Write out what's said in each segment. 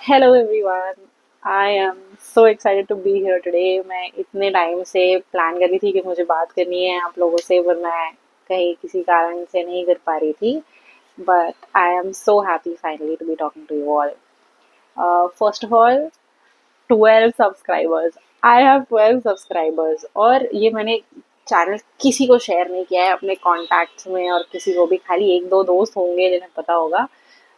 Hello everyone. I am so excited to be here today. मैं इतने time से plan कर रही थी कि मुझे बात करनी है आप लोगों से, पर मैं कहीं किसी कारण से नहीं कर पा रही थी। But I am so happy finally to be talking to you all. First of all, 12 subscribers. I have 12 subscribers, और ये मैंने चैनल किसी को शेयर नहीं किया है अपने कॉन्टैक्ट्स में, और किसी को भी, खाली एक दो दोस्त होंगे जिन्हें पता होगा।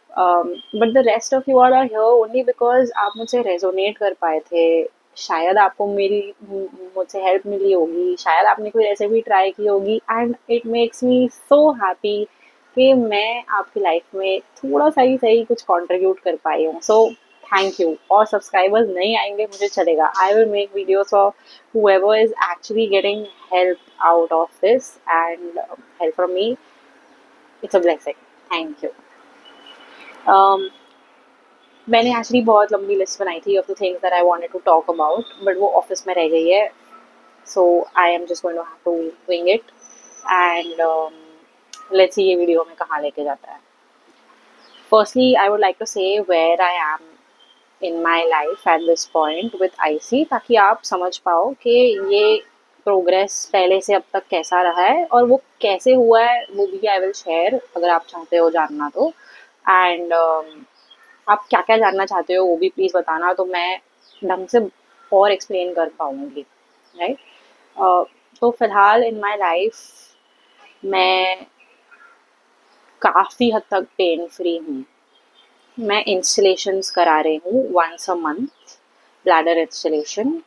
But the rest of you all are here only because आप मुझसे रेजोनेट कर पाए थे। शायद आपको मेरी मुझसे हेल्प मिली होगी, शायद आपने कोई रेसिपी ट्राई की होगी, and it makes me so happy कि मैं आपकी लाइफ में थोड़ा सा ही सही कुछ कंट्रीब्यूट कर पाई हूँ। So thank you. और सब्सक्राइबर्स नहीं आएंगे मुझे चलेगा, I will make videos of whoever is actually getting help out of this, and help from me, it's a blessing. Thank you. um, मैंने एक्चुअली बहुत लंबी लिस्ट बनाई थी of the things that I wanted to talk about, but वो office में रह गई है। So I am just going to have to wing it, and let's see ये वीडियो में कहाँ लेके जाता है। Firstly I would like to say where I am in my life at this point with IC, ताकि आप समझ पाओ कि ये प्रोग्रेस पहले से अब तक कैसा रहा है और वो कैसे हुआ है, वो भी आई विल शेयर अगर आप चाहते हो जानना तो। एंड आप क्या क्या जानना चाहते हो वो भी प्लीज़ बताना, तो मैं ढंग से और एक्सप्लेन कर पाऊँगी, राइट। तो फिलहाल इन माय लाइफ मैं काफ़ी हद तक पेन फ्री हूँ। मैं इंस्टलेशंस करा रही हूँ वंस अ मंथ, ब्लैडर इंस्टलेशन।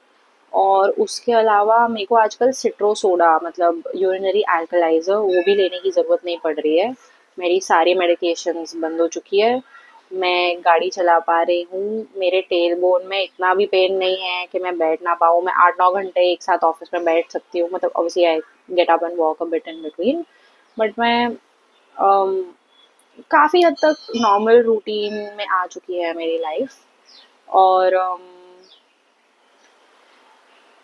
और उसके अलावा मेरे को आजकल सिट्रो सोडा, मतलब यूरिनरी अल्कलाइज़र, वो भी लेने की ज़रूरत नहीं पड़ रही है। मेरी सारी मेडिकेशंस बंद हो चुकी है। मैं गाड़ी चला पा रही हूँ, मेरे टेल बोन में इतना भी पेन नहीं है कि मैं बैठ ना पाऊँ। मैं 8-9 घंटे एक साथ ऑफिस में बैठ सकती हूँ, मतलब obviously I get up and walk a bit in between. But मैं काफ़ी हद तक नॉर्मल रूटीन में आ चुकी है मेरी लाइफ। और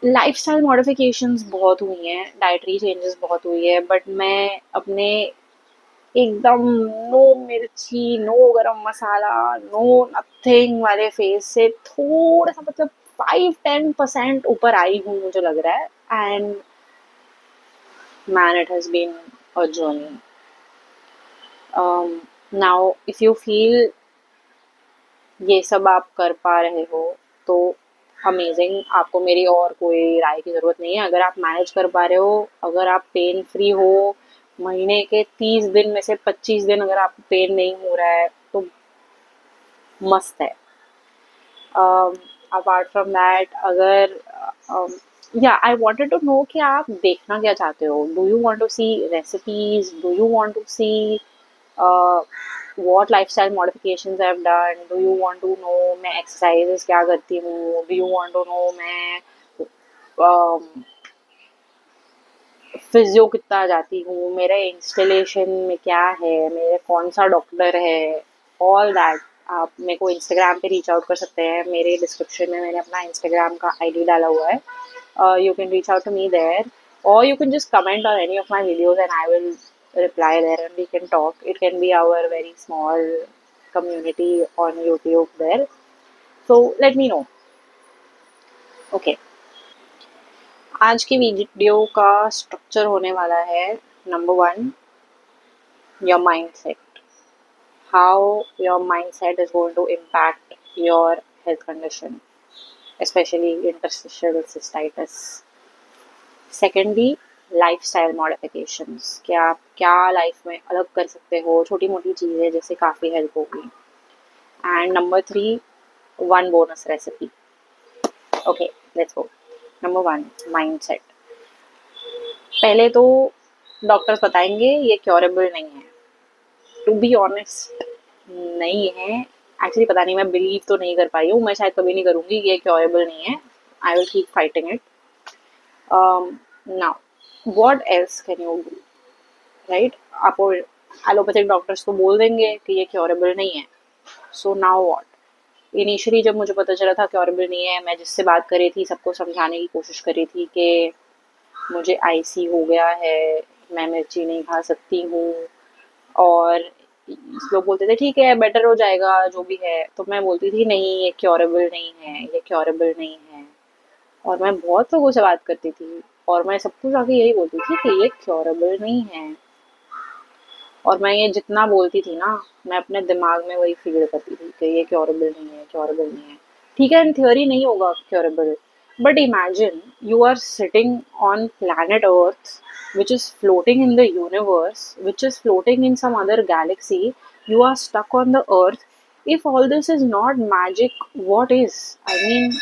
लाइफस्टाइल मॉडिफिकेशंस बहुत हुई हैं, डाइटरी चेंजेस बहुत हुई है, बट मैं अपने एकदम नो मिर्ची, नो गरम मसाला, नो नथिंग वाले फेस से थोड़ा सा, मतलब 5-10% ऊपर आई हूँ मुझे लग रहा है। And man, it has been a journey. Now if you feel ये सब आप कर पा रहे हो तो अमेजिंग, आपको मेरी और कोई राय की ज़रूरत नहीं है। अगर आप मैनेज कर पा रहे हो, अगर आप पेन फ्री हो, महीने के 30 दिन में से 25 दिन अगर आपको पेन नहीं हो रहा है तो मस्त है। अपार्ट फ्रॉम दैट, अगर या आई वांटेड टू नो कि आप देखना क्या चाहते हो। Do you want to see recipes, do you want to see what lifestyle modifications I've done? Do you want to know मैं exercises क्या करती हूँ? Do you want to know मैं फिजियो कितना जाती हूँ, मेरे इंस्टॉलेशन में क्या है, मेरे कौन सा डॉक्टर है, ऑल दैट। आप मेरे को इंस्टाग्राम पे रीच आउट कर सकते हैं। मेरे डिस्क्रिप्शन में मैंने अपना इंस्टाग्राम का आईडी डाला हुआ है। You can reach out to me there, or you can just comment on any of my videos and I will reply there and we can talk. It can be our very small community on YouTube there. So let me know. Okay. आज की video का structure होने वाला है, number 1, your mindset. How your mindset is going to impact your health condition, especially interstitial cystitis. Secondly, lifestyle modifications, कि आप क्या life में अलग कर सकते हो, छोटी मोटी चीज़ें जैसे काफ़ी हेल्प होगी। And number 3, one bonus recipe. Okay, let's go. Number 1, mindset. पहले तो डॉक्टर्स बताएंगे ये क्योरेबल नहीं है। टू बी ऑनेस्ट, नहीं है। एक्चुअली पता नहीं, मैं बिलीव तो नहीं कर पाई हूँ, मैं शायद कभी नहीं करूँगी, ये क्योरेबल नहीं है। I will keep fighting it. Now what else can you do, right. आपको एलोपैथिक डॉक्टर्स तो बोल देंगे कि ये क्योरेबल नहीं है। So now what. इनिशियली जब मुझे पता चला था क्योरेबल नहीं है, मैं जिससे बात कर रही थी सबको समझाने की कोशिश कर रही थी कि मुझे आईसी हो गया है, मैं मिर्ची नहीं खा सकती हूँ, और लोग बोलते थे ठीक है बेटर हो जाएगा जो भी है, तो मैं बोलती थी नहीं ये क्योरेबल नहीं है, ये क्योरेबल नहीं है। और मैं बहुत लोगों से बात करती थी और मैं सबको जाके यही बोलती थी कि ये क्योरेबल नहीं है। और मैं ये जितना बोलती थी ना, मैं अपने दिमाग में वही फील करती थी कि ये क्योरेबल नहीं है, क्योरेबल नहीं है। ठीक है, इन थियोरी नहीं होगा curable, but imagine you are sitting on planet earth which is floating in the universe, which is floating in some other galaxy. You are stuck on the earth. If all this is not magic, what is? I mean,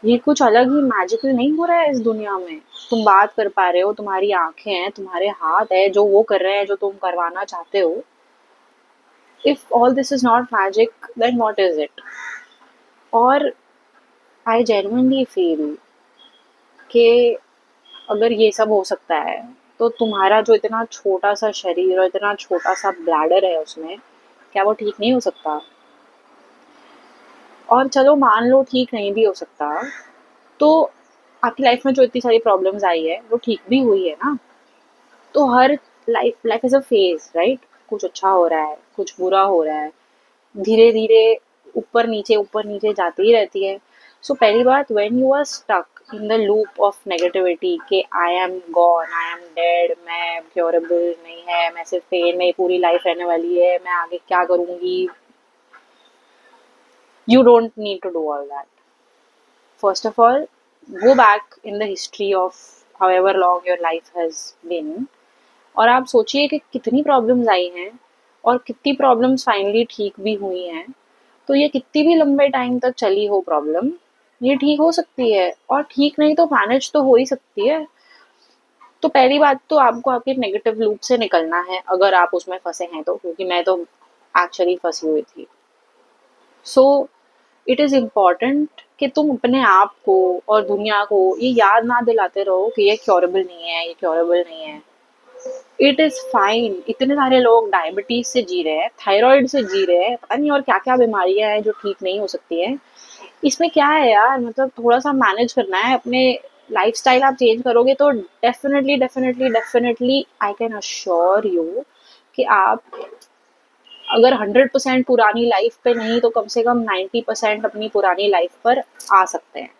ये कुछ अलग ही magical नहीं हो रहा है इस दुनिया में? तुम बात कर पा रहे हो, तुम्हारी आंखें हैं, तुम्हारे हाथ है, जो वो कर रहे हैं जो तुम करवाना चाहते हो। If all this is not magic then what is it? और आई जेन्युइनली फील कि अगर ये सब हो सकता है, तो तुम्हारा जो इतना छोटा सा शरीर और इतना छोटा सा ब्लैडर है उसमें, क्या वो ठीक नहीं हो सकता? और चलो मान लो ठीक नहीं भी हो सकता, तो आपकी लाइफ में जो इतनी सारी प्रॉब्लम्स आई है वो ठीक भी हुई है ना। तो हर life life is a phase, right? कुछ अच्छा हो रहा है, कुछ बुरा हो रहा है, धीरे धीरे ऊपर नीचे जाती ही रहती है। सो पहली बात, when you are stuck in the loop of negativity कि I am gone, I am dead, मैं क्योरेबल नहीं है, मैं सिर्फ पेन में ही पूरी लाइफ रहने वाली है, मैं आगे क्या करूंगी, you don't need to do all that. First of all, go back in the history of however long your life has been, और आप सोचिए कि कितनी प्रॉब्लम्स आई हैं और कितनी प्रॉब्लम्स फाइनली ठीक भी हुई हैं। तो ये कितनी भी लंबे टाइम तक चली हो प्रॉब्लम, ये ठीक हो सकती है, और ठीक नहीं तो मैनेज तो हो ही सकती है। तो पहली बात तो आपको आपके नेगेटिव लूप से निकलना है, अगर आप उसमें फंसे हैं तो, क्योंकि मैं तो एक्चुअली फंसी हुई थी। सो इट इज़ इम्पॉर्टेंट कि तुम अपने आप को और दुनिया को ये याद ना दिलाते रहो कि ये क्योरेबल नहीं है, ये क्योरेबल नहीं है। It is fine. इतने सारे लोग डायबिटीज से जी रहे हैं, थायराइड से जी रहे हैं, पता नहीं और क्या क्या बीमारियां हैं जो ठीक नहीं हो सकती हैं। इसमें क्या है यार, मतलब थोड़ा सा मैनेज करना है अपने लाइफस्टाइल। आप चेंज करोगे तो definitely definitely definitely I can assure you कि आप अगर 100% पुरानी लाइफ पे नहीं तो कम से कम 90% अपनी पुरानी लाइफ पर आ सकते हैं।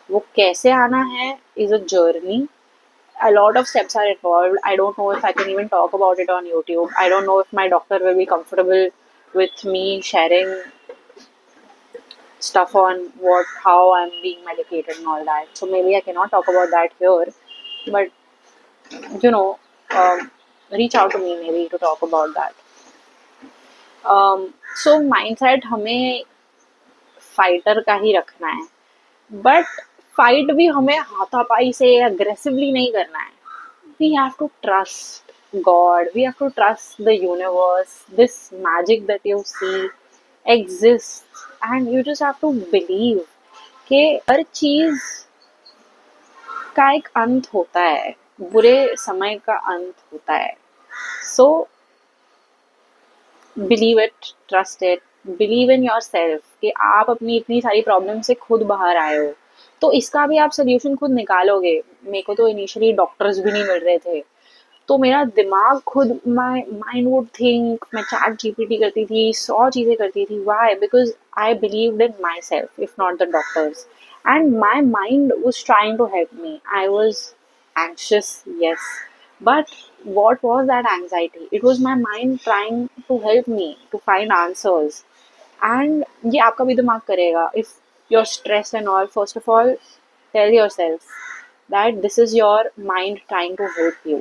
वो कैसे आना है is a journey. A lot of steps are involved. I don't know if I can even talk about it on YouTube. I don't know if my doctor will be comfortable with me sharing stuff on how I'm being medicated and all that. So maybe I cannot talk about that here. But you know, reach out to me maybe to talk about that. So mindset हमें fighter का ही रखना है, but fight भी हमें हाथापाई से aggressively नहीं करना है। We have to trust God, we have to trust the universe, this magic that you see exist, and you just have to believe कि हर चीज का एक अंत होता है, बुरे समय का अंत होता है। So believe it, trust it, believe in your self कि आप अपनी इतनी सारी प्रॉब्लम से खुद बाहर आए हो, तो इसका भी आप सोल्यूशन खुद निकालोगे। मेरे को तो इनिशियली डॉक्टर्स भी नहीं मिल रहे थे, तो मेरा दिमाग खुद, माई माइंड वुड थिंक, मैं चैट जीपीटी करती थी, 100 चीज़ें करती थी। Why? Because I believed in my self if not the doctors, and my mind was trying to help me. I was anxious, yes, but what was that anxiety? It was my mind trying to help me to find answers. And ये आपका भी दिमाग करेगा if you're stressed and all. First of all, tell yourself that this is your mind trying to help you.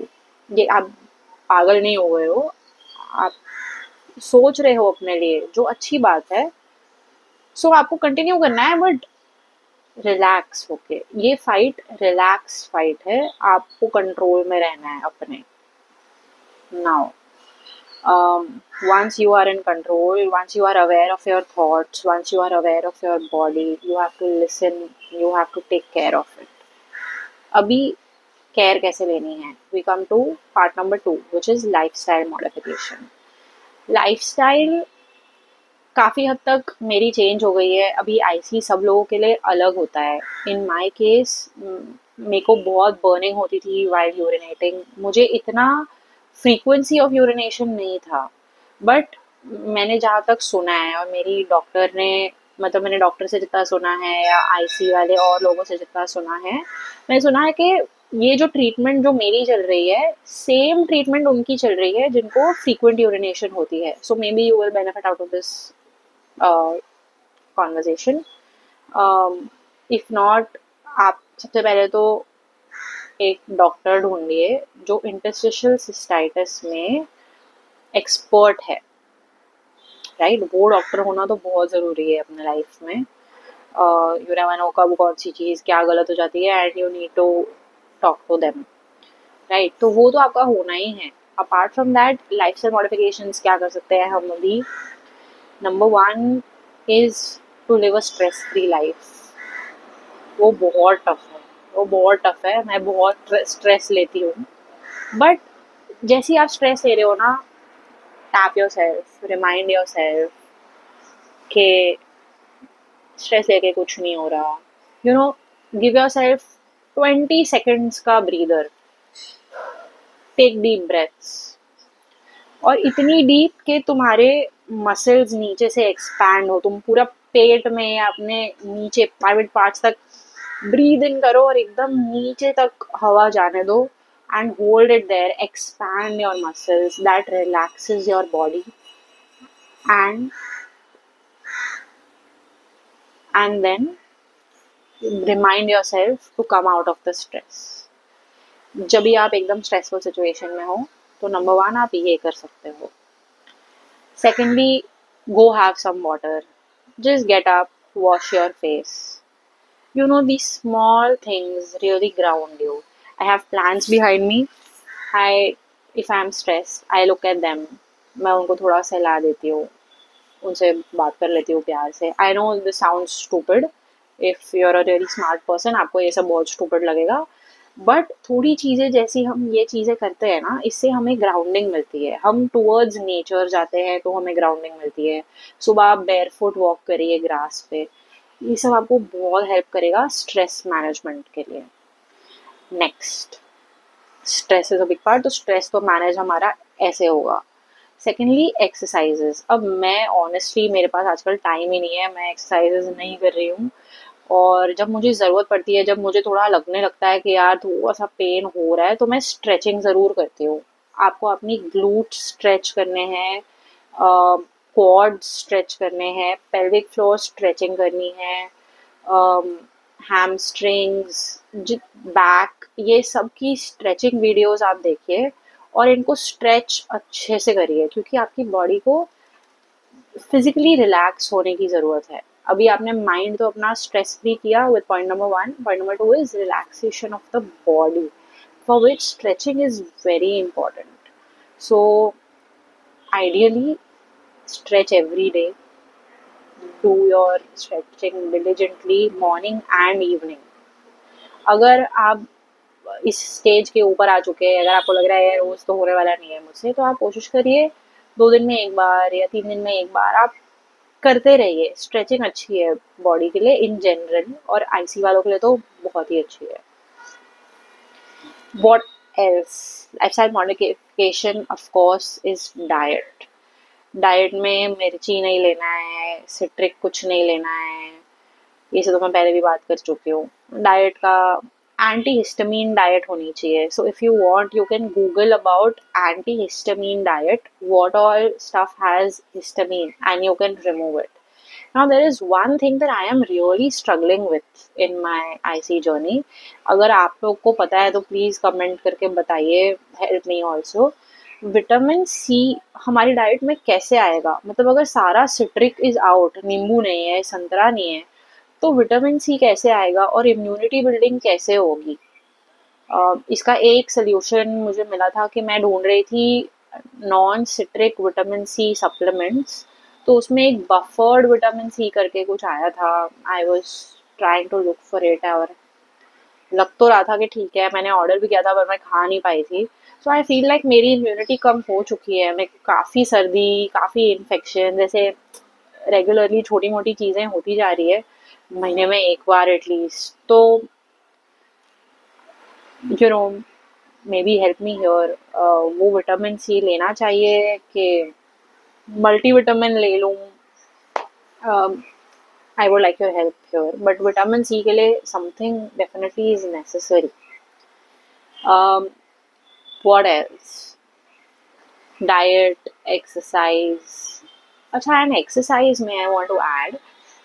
ये आप पागल नहीं हो गए हो, आप सोच रहे हो अपने लिए, जो अच्छी बात है। सो आपको कंटिन्यू करना है, बट रिलैक्स होके। ये फाइट रिलैक्स फाइट है, आपको कंट्रोल में रहना है अपने। Now once you are in control, once you are aware of your thoughts, once you are aware of your body, you have to listen, you have to take care of it. अभी care कैसे लेनी है? We come to part number 2 which is lifestyle modification. Lifestyle काफ़ी हद तक मेरी change हो गई है। अभी आईसी सब लोगों के लिए अलग होता है। इन माय केस मेरे को बहुत बर्निंग होती थी वाइल यूरिनेटिंग। मुझे इतना फ्रीक्वेंसी ऑफ यूरिनेशन नहीं था, बट मैंने जहाँ तक सुना है और मेरी डॉक्टर ने, मतलब मैंने डॉक्टर से जितना सुना है या आईसी वाले और लोगों से जितना सुना है, मैंने सुना है कि ये जो ट्रीटमेंट जो मेरी चल रही है, सेम ट्रीटमेंट उनकी चल रही है जिनको फ्रीक्वेंट यूरिनेशन होती है. So maybe you will benefit out of this conversation. If not, आप सबसे पहले तो एक डॉक्टर ढूंढिए जो इंटरस्टिशियल सिस्टाइटिस में एक्सपर्ट है, राइट. वो डॉक्टर होना तो बहुत ज़रूरी है अपने लाइफ में. यू नेवर नो कब कौन सी चीज़ क्या गलत हो जाती है, and you need to talk to them, right. तो वो तो आपका होना ही है. Apart from that, life style modifications क्या कर सकते हैं हम अभी. Number one is to live a stress free life. वो बहुत टफ है, वो बहुत टफ है. मैं बहुत स्ट्रेस लेती हूँ, बट जैसे ही आप स्ट्रेस ले रहे हो ना, tap your self, remind your self कि स्ट्रेस लेके कुछ नहीं हो रहा. You know, give your self 20 seconds का ब्रीदर. टेक डीप ब्रेथ्स, और इतनी डीप कि तुम्हारे मसल्स नीचे से एक्सपैंड हो. तुम पूरा पेट में या अपने नीचे प्राइवेट पार्ट्स तक ब्रीद इन करो और एकदम नीचे तक हवा जाने दो, and hold it there. Expand your muscles. That relaxes your body, and then remind yourself to come out of the stress. जब भी आप एकदम स्ट्रेसफुल सिचुएशन में हो, तो नंबर वन आप ये कर सकते हो. Secondly, go have some water. Just get up, wash your face. You know, these small things really ground you. I have plants behind me. If I'm stressed, I look at them. मैं उनको थोड़ा सा हिला देती हूँ, उनसे बात कर लेती हूँ प्यार से. I know this sounds stupid. If you're a really smart person, आपको ये सब बहुत stupid लगेगा. बट थोड़ी चीज़ें जैसी हम ये चीज़ें करते हैं ना, इससे हमें ग्राउंडिंग मिलती है. हम टूवर्ड्स नेचर जाते हैं तो हमें ग्राउंडिंग मिलती है. सुबह आप बेयरफुट वॉक करिए ग्रास पे. ये सब आपको बहुत हेल्प करेगा स्ट्रेस मैनेजमेंट के लिए. Next, stress is a big part. तो स्ट्रेस तो मैनेज हमारा ऐसे होगा. Secondly, exercises. अब मैं ऑनेस्टली, मेरे पास आजकल टाइम ही नहीं है, मैं एक्सरसाइजेज नहीं कर रही हूँ. और जब मुझे ज़रूरत पड़ती है, जब मुझे थोड़ा लगने लगता है कि यार थोड़ा सा पेन हो रहा है, तो मैं स्ट्रेचिंग ज़रूर करती हूँ. आपको अपनी ग्लूट स्ट्रेच करने हैं, क्वाड स्ट्रेच करने हैं, पेल्विक फ्लोर स्ट्रेचिंग करनी है, हैमस्ट्रिंग्स, बैक, ये सब की स्ट्रेचिंग वीडियोस आप देखिए और इनको स्ट्रेच अच्छे से करिए, क्योंकि आपकी बॉडी को फिजिकली रिलैक्स होने की ज़रूरत है. अभी आपने माइंड तो अपना स्ट्रेस फ्री किया with point number one. Point number two is relaxation of the body, for which stretching is very important. So ideally stretch every day. Do your stretching diligently morning and evening. अगर आप इस stage के ऊपर आ चुके हैं, अगर आपको लग रहा है रोज तो होने वाला नहीं है मुझसे, तो आप कोशिश करिए 2 दिन में एक बार या 3 दिन में एक बार आप करते रहिए. स्ट्रेचिंग अच्छी है बॉडी के लिए इन जनरल, और आईसी वालों के लिए तो बहुत ही अच्छी है. What else? Lifestyle modification, of course, is diet. Diet में मिर्ची नहीं लेना है, सिट्रिक कुछ नहीं लेना है. ये सब तो मैं पहले भी बात कर चुकी हूँ. डाइट का एंटी हिस्टामीन डाइट होनी चाहिए. So if you want, you can Google about anti histamine diet, what all stuff has histamine, and you can remove it. Now there is one thing that I am really struggling with in my IC journey. अगर आप लोग को पता है तो please comment करके बताइए, help me also. Vitamin C हमारी डाइट में कैसे आएगा. मतलब अगर सारा सिट्रिक इज आउट, नींबू नहीं है, संतरा नहीं है, तो विटामिन सी कैसे आएगा और इम्यूनिटी बिल्डिंग कैसे होगी. इसका एक सोल्यूशन मुझे मिला था कि मैं ढूंढ रही थी non citric vitamin C supplements. तो उसमें एक बफर्ड विटामिन सी करके कुछ आया था. I was trying to look for it, और लग तो रहा था कि ठीक है. मैंने ऑर्डर भी किया था पर मैं खा नहीं पाई थी. सो आई फील लाइक मेरी इम्यूनिटी कम हो चुकी है. मैं काफ़ी सर्दी, काफ़ी इन्फेक्शन, जैसे रेगुलरली छोटी मोटी चीज़ें होती जा रही है, महीने में एक बार एटलीस्ट. तो you know, maybe help me here, वो विटामिन सी लेना चाहिए कि मल्टीविटामिन ले लूँ? I would like your help here, but vitamin C के लिए something definitely is necessary. What else? Diet, exercise. Acha, and exercise, may I want to add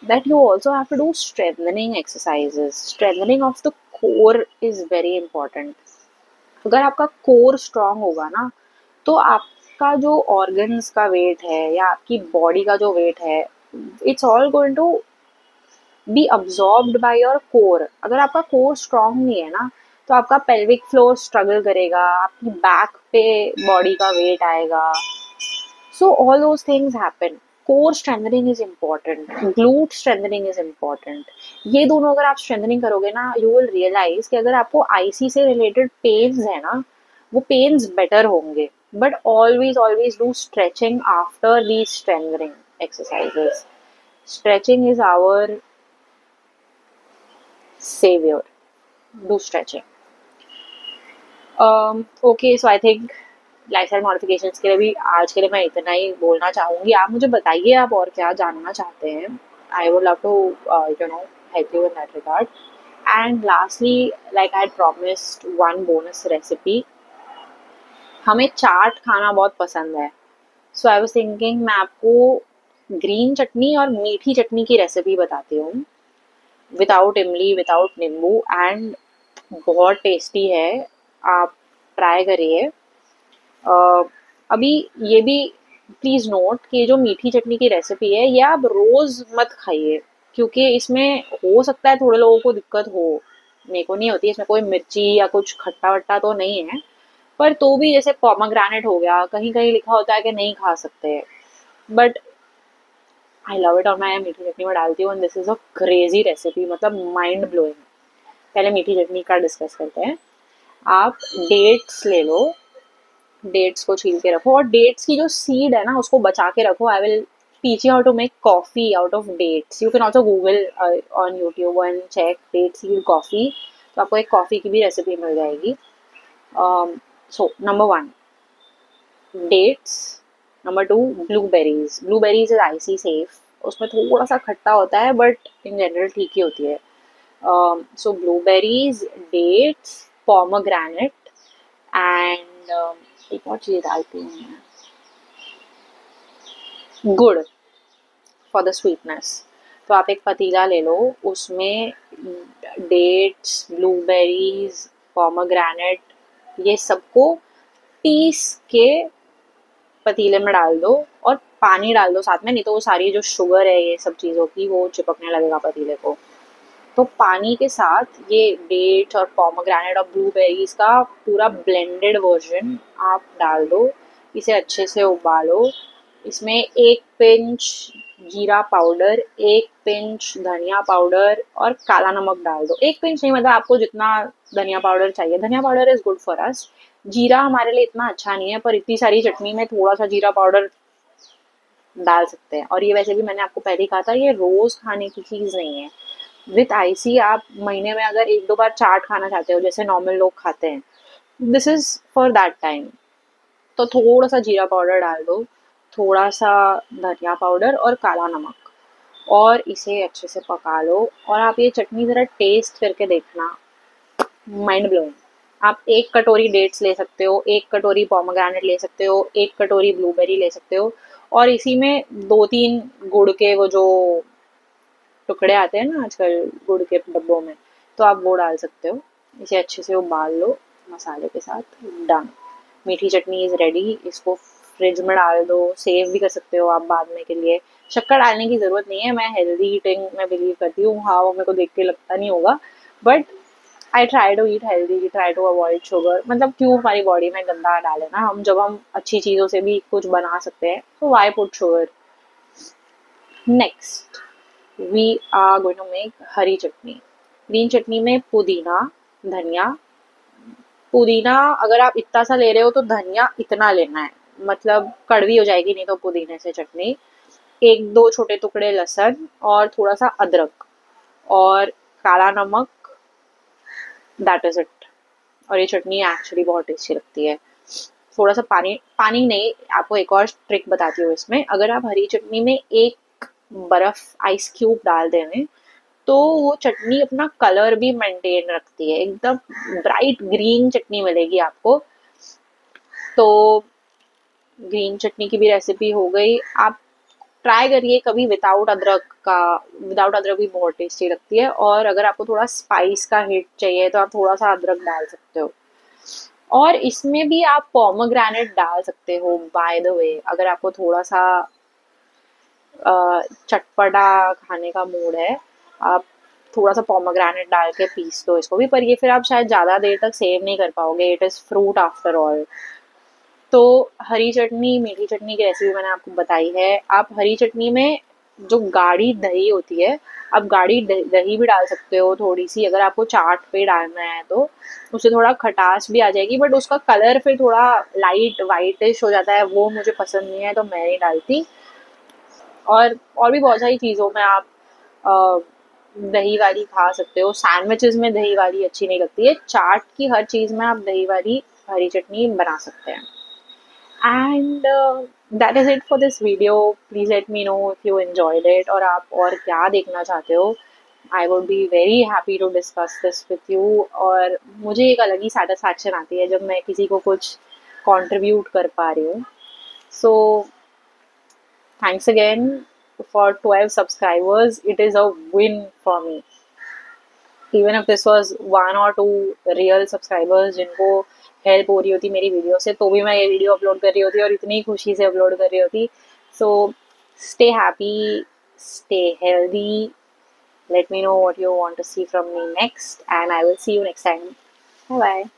that you also have to do strengthening exercises. Strengthening of the core is very important. अगर आपका core strong होगा ना, तो आपका जो organs का wait है या आपकी बॉडी का जो वेट है, it's all going to be absorbed by your core. अगर आपका कोर स्ट्रांग नहीं है ना, तो आपका पेल्विक फ्लोर स्ट्रगल करेगा, आपकी बैक पे बॉडी का वेट आएगा. So all those things happen. Core strengthening is important, glute strengthening is important. ये दोनों अगर आप स्ट्रेंथनिंग करोगे ना, यू विल रियलाइज कि अगर आपको आईसी से रिलेटेड पेन्स है ना, वो पेन्स बेटर होंगे. But always always do stretching after these strengthening exercises. Stretching is our savior. Do stretching. Okay, so I think lifestyle modifications के लिए भी आज के लिए मैं इतना ही बोलना चाहूँगी. आप मुझे बताइए आप और क्या जानना चाहते हैं. I would love to help you in that regard. And lastly, like I had promised one bonus recipe. हमें चाट खाना बहुत पसंद है. सो आई वाज थिंकिंग मैं आपको ग्रीन चटनी और मीठी चटनी की रेसिपी बताती हूँ, विदाउट इमली, विदाउट नींबू, एंड बहुत टेस्टी है. आप ट्राई करिए. अभी ये भी प्लीज़ नोट कि जो मीठी चटनी की रेसिपी है, ये आप रोज़ मत खाइए, क्योंकि इसमें हो सकता है थोड़े लोगों को दिक्कत हो. मेरे को नहीं होती. इसमें कोई मिर्ची या कुछ खट्टा वट्टा तो नहीं है, पर तो भी जैसे पोमेग्रेनेट हो गया, कहीं कहीं लिखा होता है कि नहीं खा सकते. बट आई लव इट और मैं मीठी चटनी में डालती हूँ. This is a crazy recipe, मतलब माइंड ब्लोइंग. पहले मीठी चटनी का डिस्कस करते हैं. आप डेट्स ले लो, डेट्स को छील के रखो, और डेट्स की जो सीड है ना, उसको बचा के रखो. I will teach you how to make coffee out of dates. You can also Google on YouTube and check date seed coffee. तो आपको एक कॉफ़ी की भी रेसिपी मिल जाएगी. So number 1 dates. Number 2 blueberries. Blueberries is IC safe. उसमें थोड़ा सा खट्टा होता है, बट इन जनरल ठीक ही होती है. सो ब्लूबेरीज, डेट्स, पोमेग्रेनेट, एंड एक और चीज़ डालती हूँ मैं, गुड़ फॉर द स्वीटनेस. तो आप एक पतीला ले लो, उसमें डेट्स, ब्लूबेरीज, पोमेग्रेनेट, ये सबको पीस के पतीले में डाल दो, और पानी डाल दो साथ में, नहीं तो वो सारी जो शुगर है ये सब चीज़ों की, वो चिपकने लगेगा पतीले को. तो पानी के साथ ये डेट्स और पोमेग्रेनेट और ब्लूबेरीज का पूरा ब्लेंडेड वर्जन आप डाल दो. इसे अच्छे से उबालो. इसमें 1 पिंच जीरा पाउडर, 1 पिंच धनिया पाउडर और काला नमक डाल दो. 1 पिंच नहीं, मतलब आपको जितना धनिया पाउडर चाहिए. धनिया powder is good for us. जीरा हमारे लिए इतना अच्छा नहीं है, पर इतनी सारी चटनी में थोड़ा सा जीरा पाउडर डाल सकते हैं. और ये वैसे भी मैंने आपको पहले ही कहा था, ये रोज़ खाने की चीज़ नहीं है. विथ आईसी आप महीने में अगर 1-2 बार चाट खाना चाहते हो, जैसे नॉर्मल लोग खाते हैं, this is for that time. तो थोड़ा सा जीरा पाउडर डाल दो, थोड़ा सा धनिया पाउडर और काला नमक, और इसे अच्छे से पका लो. और आप ये चटनी ज़रा टेस्ट करके देखना, माइंड ब्लोइंग. आप 1 कटोरी डेट्स ले सकते हो, 1 कटोरी पोमेग्रेनेट ले सकते हो, 1 कटोरी ब्लूबेरी ले सकते हो, और इसी में 2-3 गुड़ के वो जो टुकड़े आते हैं ना आजकल गुड़ के डब्बों में, तो आप वो डाल सकते हो. इसे अच्छे से उबाल लो मसाले के साथ. डन. मीठी चटनी इज़ रेडी. इसको फ्रिज में डाल दो, सेव भी कर सकते हो आप बाद में के लिए. शक्कर डालने की ज़रूरत नहीं है. मैं हेल्दी ईटिंग में बिलीव करती हूँ. हाँ, वो मेरे को देख के लगता नहीं होगा, but I try to eat healthy, try to avoid sugar. मतलब क्यों हमारी बॉडी में गंदा डाले ना, हम जब हम अच्छी चीज़ों से भी कुछ बना सकते हैं, तो why put sugar. Next we are going to make हरी चटनी. ग्रीन चटनी में पुदीना, धनिया. पुदीना अगर आप इतना सा ले रहे हो तो धनिया इतना लेना है, मतलब कड़वी हो जाएगी नहीं तो पुदीने से चटनी. 1-2 छोटे टुकड़े लहसुन और थोड़ा सा अदरक और काला नमक. That is it. और ये चटनी एक्चुअली बहुत टेस्टी लगती है। थोड़ा सा पानी पानी नहीं, आपको एक और ट्रिक बताती हूँ इसमें। अगर आप हरी चटनी में एक बर्फ आइस क्यूब डाल दें तो वो चटनी अपना कलर भी मेंटेन रखती है, एकदम ब्राइट ग्रीन चटनी मिलेगी आपको। तो ग्रीन चटनी की भी रेसिपी हो गई। आप ट्राई करिए कभी विदाउट अदरक का, विदाउट अदरक भी बहुत टेस्टी लगती है। और अगर आपको थोड़ा स्पाइस का हिट चाहिए तो आप थोड़ा सा अदरक डाल सकते हो। और इसमें भी आप पोमोग्रेनेट डाल सकते हो बाय द वे, अगर आपको थोड़ा सा चटपटा खाने का मूड है। आप थोड़ा सा पोमोग्रेनेट डाल के पीस दो इसको भी, पर ये फिर आप शायद ज़्यादा देर तक सेव नहीं कर पाओगे, it is fruit after all. तो हरी चटनी मीठी चटनी की रेसिपी मैंने आपको बताई है। आप हरी चटनी में जो गाढ़ी दही होती है, आप गाढ़ी दही भी डाल सकते हो थोड़ी सी, अगर आपको चाट पे डालना है तो उससे थोड़ा खटास भी आ जाएगी, बट उसका कलर फिर थोड़ा लाइट वाइटिश हो जाता है, वो मुझे पसंद नहीं है तो मैं नहीं डालती। और भी बहुत सारी चीज़ों में आप अ, दही वाली खा सकते हो। सैंडविचेस में दही वाली अच्छी नहीं लगती है, चाट की हर चीज़ में आप दही वाली हरी चटनी बना सकते हैं। And that is it for this video. Please let me know if you enjoyed it और आप और क्या देखना चाहते हो। I would be very happy to discuss this with you। और मुझे एक अलग ही सेटिस्फैक्शन आती है जब मैं किसी को कुछ कंट्रीब्यूट कर पा रही हूँ। सो thanks again for 12 subscribers. It is a win for me. Even if this was one or two real subscribers जिनको हेल्प हो रही होती मेरी वीडियो से, तो भी मैं ये वीडियो अपलोड कर रही होती और इतनी खुशी से अपलोड कर रही होती। सो stay happy, stay healthy. Let me know what you want to see from me next, and I will see you next time. Bye bye.